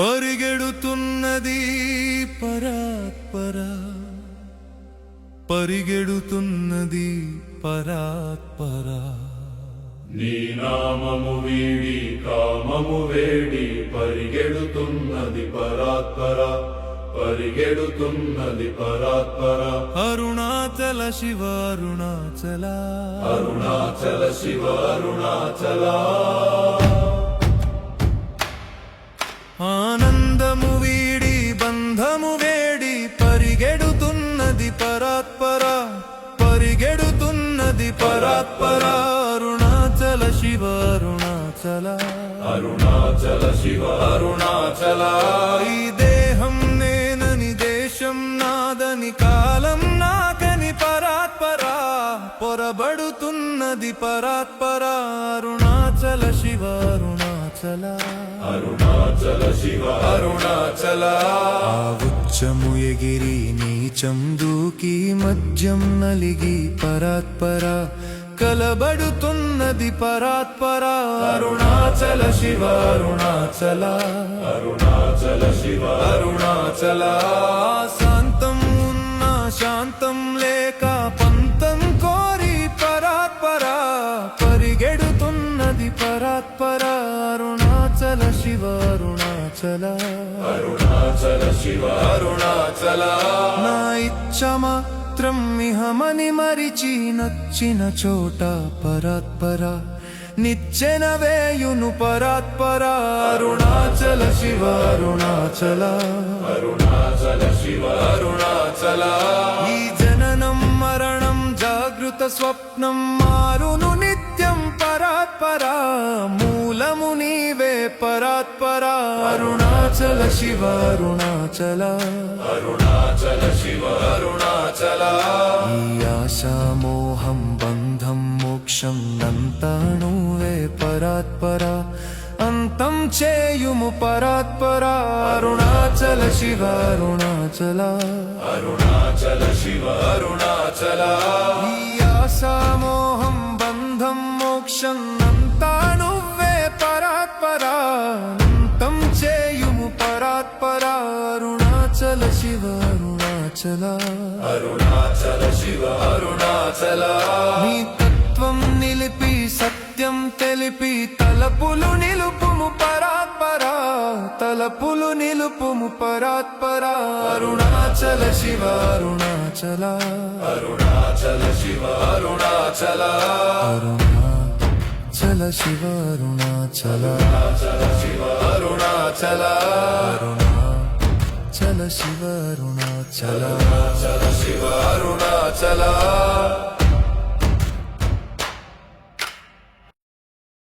పరిగెడుతున్నది పరాత్పరా, పరిగెడుతున్నది పరాత్పరా. నీ నామము వీడి కామము వేడి పరిగెడుతున్నది పరాత్పరా, పరిగెడుతున్నది పరాత్పరా. అరుణాచల శివ అరుణాచల, అరుణాచల శివ అరుణాచల. ఆనందము వీడి బంధము వేడి పరిగెడుతున్నది పరాత్పరా, పరిగెడుతున్నది పరాత్పరా. అరుణాచల శివ అరుణాచల, అరుణాచల శివ అరుణాచల. ఈ దేహం నేనని దేశం నాదని కాలం నాకని పరాత్పరా, పొరబడుతున్నది పరాత్పరా. అరుణాచల శివ అరుణాచల, అరుణాచల శివ అరుణాచల. ఉచ్చము ఎగిరి నీచం దూకి మధ్యం నలిగి పరాత్పరా, కలబడుతున్నది పరాత్పరా. అరుణాచల శివ అరుణాచల, అరుణాచల శివ అరుణాచల. శాంతం ఉన్న శాంతం లేక పంతం కోరి పరాత్పరా, పరిగెడుతున్నది పరాత్పరా. అరుణాచల శివ అరుణాచల, అరుణాచల శివ అరుణాచల. నా ఇచ్చ మాత్రం ఇహమని మరిచి నచ్చిన చోట పరాత్పరా, నిచ్చెన వేయును పరాత్పరా. అరుణాచల శివ అరుణాచల, అరుణాచల శివ అరుణాచల. ఈ జననం మరణం జాగృత స్వప్నం మారును నిత్యం పరాత్పరా, మూలము నీవే పరాత్పరా. అరుణాచల శివ అరుణాచల, అరుణాచల శివ అరుణాచల. ఈ ఆశా మోహం బంధం మోక్షం నంతా నువ్వే పరాత్పరా, అంతం చేయుము పరాత్పరా. అరుణాచల శివ అరుణాచల, అరుణాచల శివ అరుణాచల. ఈ ఆశా మోహం బంధం మోక్షం నంతా నువ్వే పరాత్పరా, అంతం చేయుము పరాత్పరా. అరుణాచల శివ అరుణాచల, అరుణాచల శివ అరుణాచల. నీ తత్వం నిలిపి సత్యం తెలిపి తలపులు నిలుపుము పరాత్పరా, తలపులు నిలుపుము పరాత్పరా. అరుణాచల శివ అరుణాచల, అరుణాచల శివ అరుణాచల. అరుణాచల శివ అరుణాచల, అరుణాచల శివ అరుణాచల. అరుణాచల శివ అరుణాచల. అరుణాచల శివ అరుణాచల.